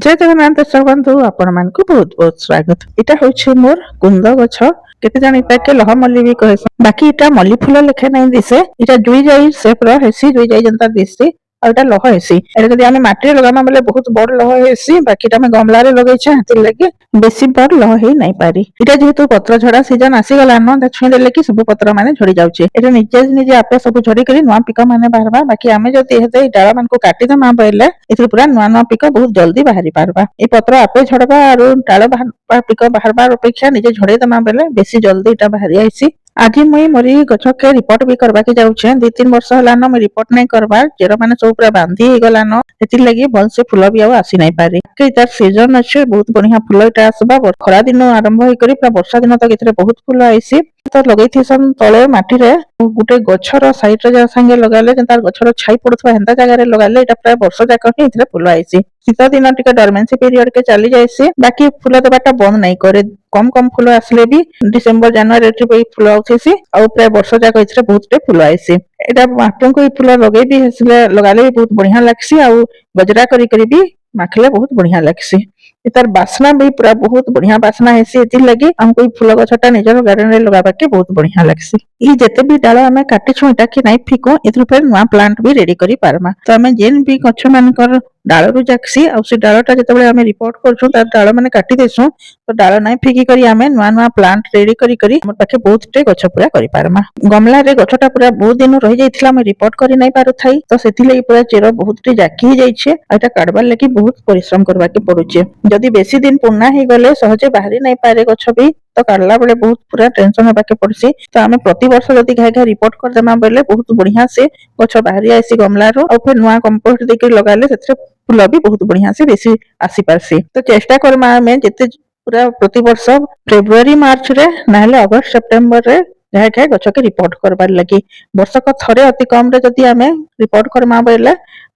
जय जगन्नाथ दर्शक बंधु आपण मान को बहुत बहुत स्वागत। इटा होछि मोर कुंद गछ केते जानि ताके लह मल्ली भी कहे बाकी इटा मल्ली फूल लेखे नहीं दिसे इटा जुई जाई शेप रो हेसी जुई जाई जनता दिसे और इटा लह हेसी एटा जदी आमे माटी लगामा बेले बहुत बड़ लह हेसी बाकी इटा में गमला रे लगै छै हाथि लगे बेसी बड़ लह हे नहीं पारी इटा जेहेतु पत्र झड़ा सीजन आसी गला न ता छुई देले कि सब पत्र माने झड़ी जाउचे एटा निजे निजे आपे सब झड़ी करी नवा पिका माने बाहरबा बाकी आमे जदी हेते डाळा मान को काटी दमा बेले एथि पूरा नवा नवा पिका बहुत जल्दी बाहरी पारबा ए पत्र आपे झड़बा और डाळ बाहर पिका बाहरबा अपेक्षा निजे झड़े दमा बेले बेसी जल्दी इटा बाहरी आइसी आज मुई मोरी गछ के रिपोर्ट भी करबा के जाउछे 2-3 वर्ष होला न मैं रिपोर्ट नहीं करबा जेरो माने सब पूरा बांधी हे गला न एति लगी भल से फूल भी आ आसी नहीं पारे के तार सीजन अच्छे बहुत बढ़िया फूल इटा आसबा खरा दिन आरंभ होई करी पूरा वर्षा दिन तक एथरे बहुत फूल आइसी तो लगै थिसन तळे माटी रे गुटे गछर साइड रे जा संगे लगाले जन तार गछर छाई पड़थवा हेंता जगह रे लगाले एटा प्राय वर्ष जाक ही एथरे फूल आइसी शीत दिन टिके डरमेंसी पीरियड के चली जाइसी बाकी फूल देबाटा बंद नहीं करे कम कम फूल आसले भी डिसेंबर जनवरी रे फूल आउथेसी और प्राय वर्ष जाक एथरे बहुत टे फूल आइसी एटा माटन को फूल लगे भी हेसले लगाले भी बहुत बढ़िया लागसी और गजरा करी करी भी माखले बहुत बढ़िया लागसी तार बासना भी पूरा बहुत बढ़िया बासना हेसी एति लगी हमको फूल गछटा निजर गार्डन रे लगाबा के बहुत बढ़िया लागसी ई जते भी डाल हमें काटी छु एटा कि नहीं फिको एथु पे नवा प्लांट भी रेडी करी पारमा तो हमें जेन भी गछ मानकर डाल रु जाक्सी और से डालटा जते बेले हमें रिपोर्ट करछु तार डाल माने काटी देसु तो डाल नहीं फिकी करी हमें नवा नवा प्लांट रेडी करी करी हमर पाखे बहुत टे गछ पूरा करी पारमा गमला रे गछटा पूरा बहुत दिन रहि जाइथिला मैं रिपोर्ट करी नहीं पारु थाई तो सेति लई पूरा चेरो बहुत टे जाकी ही जाइछे एटा काडबार लागि बहुत परिश्रम करबा के पड़ुचे जदी बेसी दिन पुन्ना ही गले सहजे बाहरी नहीं पारे गछ भी तो काढला बेले बहुत पूरा टेंशन होबा के पड़सी तो हमें प्रति वर्ष जदी घाय घाय रिपोर्ट कर देमा बेले बहुत बढ़िया से गछ बाहरी आसी गमला रो और फिर नवा कंपोस्ट देके लगाले सेथरे फूल भी बहुत बढ़िया से बेसी आसी पारसी तो चेष्टा करमा हमें जते पूरा प्रति वर्ष फेब्रुआरी मार्च रे नाले अगस्त सितंबर रे घाय घाय गछ के रिपोर्ट करबार लगी वर्षक थरे अति कम रे जदी हमें रिपोर्ट करमा बेले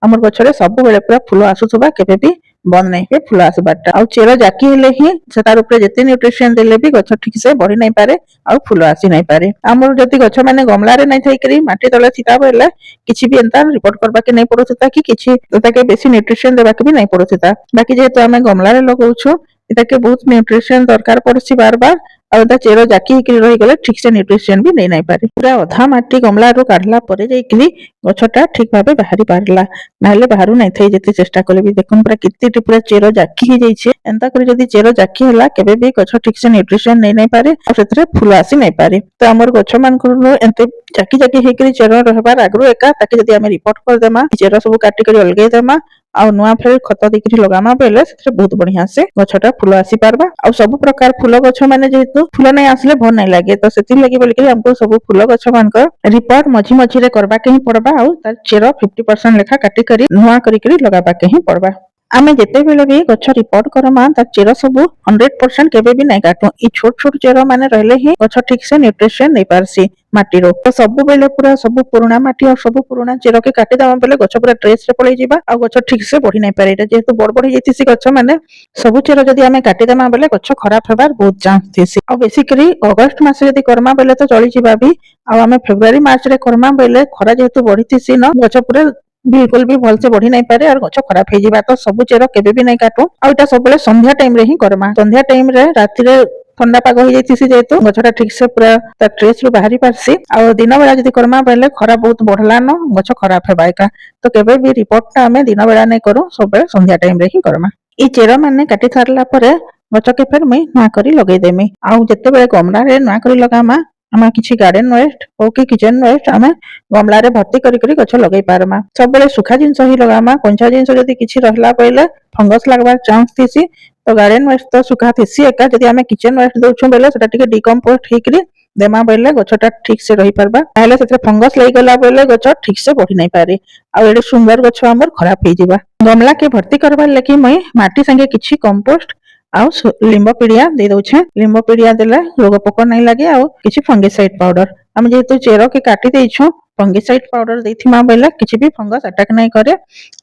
हमर गछ रे सब बेले पूरा फूल आसुथबा केबे भी बंद नहीं पे फूल आसबाटा और चेर जाकी हेले ही से तार ऊपर जते न्यूट्रिशन देले भी गछ ठीक से बढ़ी नहीं पारे और फूल आसी नहीं पारे हमर जति गछ माने गमला रे नहीं थाई करी माटी तले थिता बेले किछि भी एंता रिपोर्ट करबा के नहीं पड़ुथता कि किछि ताके बेसी न्यूट्रिशन देबा के भी नहीं पड़ुथता बाकी जेहेतु हमें गमला रे लगाउछु एताके बहुत न्यूट्रिशन दरकार पड़सी बार बार और ता चेरो जाकी हिकरी रही गले ठीक से न्यूट्रिशन भी नहीं पारे पूरा अधा माटी गमला रो काढला परे जाईकरी गछटा ठीक भाबे बाहरी पारला नाले बाहरु नहीं थाई जति चेष्टा कले भी देखन पूरा कित्ती पूरा चेरो जाकी ही जाईछे एंता करी जदी चेरो जाकी होला केबे भी गछ ठीक से न्यूट्रिशन नहीं पारे और सेतरे फूल आसी नहीं पारे तो हमर गछ मान को एंते जाकी जाकी हिकरी चेरो रहबार आगरो एका ताकि जदी हमें रिपोर्ट कर देमा चेरो सब काटी करी अलगाई देमा आ नुआ फेर खत देकरी लगामा बेले सेतरे बहुत बढ़िया से गछटा फूल आसी पारबा और सब प्रकार फूल गछ माने जेहेतु फूल नहीं आसले भल नहीं लगे तो सेति लगी बोल के हमको सब फूल गछ मानकर रिपोर्ट मझी मझी रे करबा के ही पड़बा और तार चेरो 50% लेखा काटी करी नुआ करी करी लगाबा के ही पड़बा आमे जेते बेले भी गछ रिपोर्ट करमा तार चेरो सब 100% केबे भी नहीं काटू ई छोट छोट चेरो माने रहले ही गछ ठीक से न्यूट्रिशन नहीं पारसी माटी रो तो सब बेले पूरा सब पुराना माटी और सब पुराना चेरो के काटी दाम बेले गछ पूरा ट्रेस रे पळै जिबा आ गछ ठीक से बढ़ी नहीं पारे एटा जेहेतु बड़ बड़ जेतिसी गछ माने सब चेरो जदी हमें काटी दाम बेले गछ खराब हेबार बहुत चांस थिसी आ बेसिकली अगस्त मास जदी करमा बेले तो चली जिबा भी आ हमें फेब्रुआरी मार्च रे करमा बेले खरा जेहेतु बढ़ी थिसी न गछ पूरा बिल्कुल भी भल से बढ़ी नहीं पारे और गछ खराब हे जिबा तो सब चेरो केबे भी नहीं काटू आ एटा सब बेले संध्या टाइम रे ही करमा संध्या टाइम रे राति रे ठंडा पाग हो जाइतिसी जेहेतु गछटा ठीक से पूरा ता ट्रेस रो बाहरी पारसी और दिन बेला जदी करमा बेले खरा बहुत बढ़ला न गछ खराब हेबा एका तो केबे भी रिपोर्टटा हमें दिन बेला नहीं करू सब बेले संध्या टाइम रे ही करमा ई चेरो माने काटी थारला परे गछ के फेर मैं ना करी लगै देमी आ जते बेले गमला रे ना करी लगामा हमें किसी गार्डन वेस्ट हो कि किचन वेस्ट हमें गमला रे भर्ती करी करी गछ लगै पारमा सब बेले सुखा जिंस ही लगामा कंचा जिंस जदी किछि रहला पहिले फंगस लागबार चांस थिसी तो गार्डन वेस्ट तो सुखा थिसी एका जदी हमें किचन वेस्ट दोछु बेले सेटा टिके डिकम्पोस्ट हिकरी देमा बेले गछटा ठीक से रही पारबा ताले सेते फंगस लई गला बेले गछ ठीक से बढ़ी नहीं पारे आ एडे सुंदर गछ हमर खराब हे जिबा गमला के भर्ती करबा लगी मैं माटी संगे किछि कंपोस्ट आउ लिंबोपीडिया दे दउछे लिंबोपीडिया देले रोग पोक नहीं लागे आउ किछि फंगिसाइड पाउडर हम जेहेतु चेरो के काटी देइछु फंगिसाइड पाउडर देथिमा बेले किछि भी फंगस अटैक नहीं करे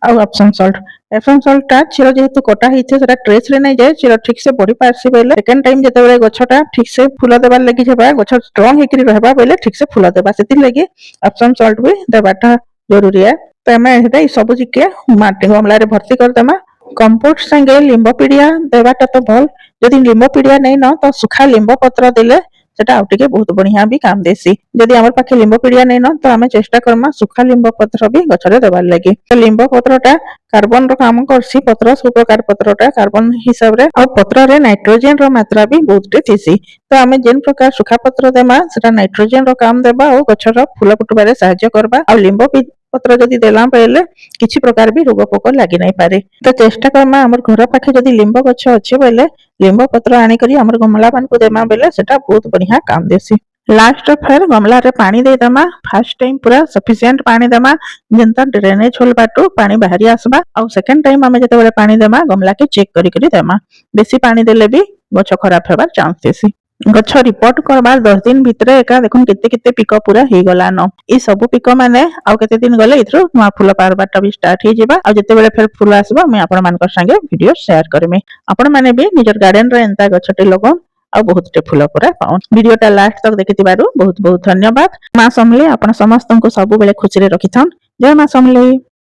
आउ एप्सम सॉल्ट ता चेरो जेहेतु कटा हिथे सेटा ट्रेस रे नहीं जाए चेरो ठीक से बॉडी पार्ट से बेले सेकंड टाइम जते बेले गछटा ठीक से फूल देबार लागि जेबा गछ स्ट्रांग हेकरी रहबा बेले ठीक से फूल देबा सेति लागि एप्सम सॉल्ट भी देबाटा जरूरी है तो हमें हेता सब जिके माटी गमला रे भर्ती कर देमा कंपोस्ट संगे लिंब पिड़िया देवाटा तो भल जदि लिंब पिड़िया नहीं न तो सुखा लिंब पत्र देले सेटा आउ टिके बहुत बढ़िया भी काम देसी जदि हमर पाखे लिंब पिड़िया नहीं न तो आमे चेष्टा करमा सुखा लिंब पत्र भी गछरे देबार लागि तो लिंब पत्रटा कार्बन रो काम करसी पत्र सब प्रकार पत्रटा कार्बन हिसाब रे और पत्र रे नाइट्रोजन रो मात्रा भी बहुत टे थिसी तो आमे जेन प्रकार सुखा पत्र देमा सेटा नाइट्रोजन रो काम देबा और गछर फूल फुटबारे सहायता करबा और लिंब पत्र जदि देला पहिले किछि प्रकार भी रोग पोक लागि नहीं पारे तो चेष्टा करमा हमर घर पाखे जदि लिंब गछ अछि बेले लिंब पत्र आनी करी हमर गमला मान को देमा बेले सेटा बहुत बढ़िया काम देसी लास्ट फेर गमला रे पानी दे दमा फर्स्ट टाइम पूरा सफिशिएंट पानी दमा जेंता ड्रेनेज होल बाटू पानी बाहरी आसबा और सेकंड टाइम हमें जते बेले पानी देमा गमला के चेक करी करी देमा बेसी पानी देले भी गछ खराब हेबार चांस देसी गछ रिपोर्ट करबार 10 दिन भितरे एका देखुन केते केते पिक पूरा हे गला न ई सब पिक माने आउ केते दिन गले इथरो नुआ फूल पारबाटा भी स्टार्ट हे जिबा आ जते बेले फेर फूल आसबा मैं आपण मानकर संगे वीडियो शेयर करमे आपण माने भी निजर गार्डन रे एंता गछटे लगन आ बहुत टे फूल पूरा पाउन वीडियोटा लास्ट तक देखिथिबारु बहुत बहुत धन्यवाद मां समले आपण समस्त को सब बेले खुशी रे रखिथन जय मां समले।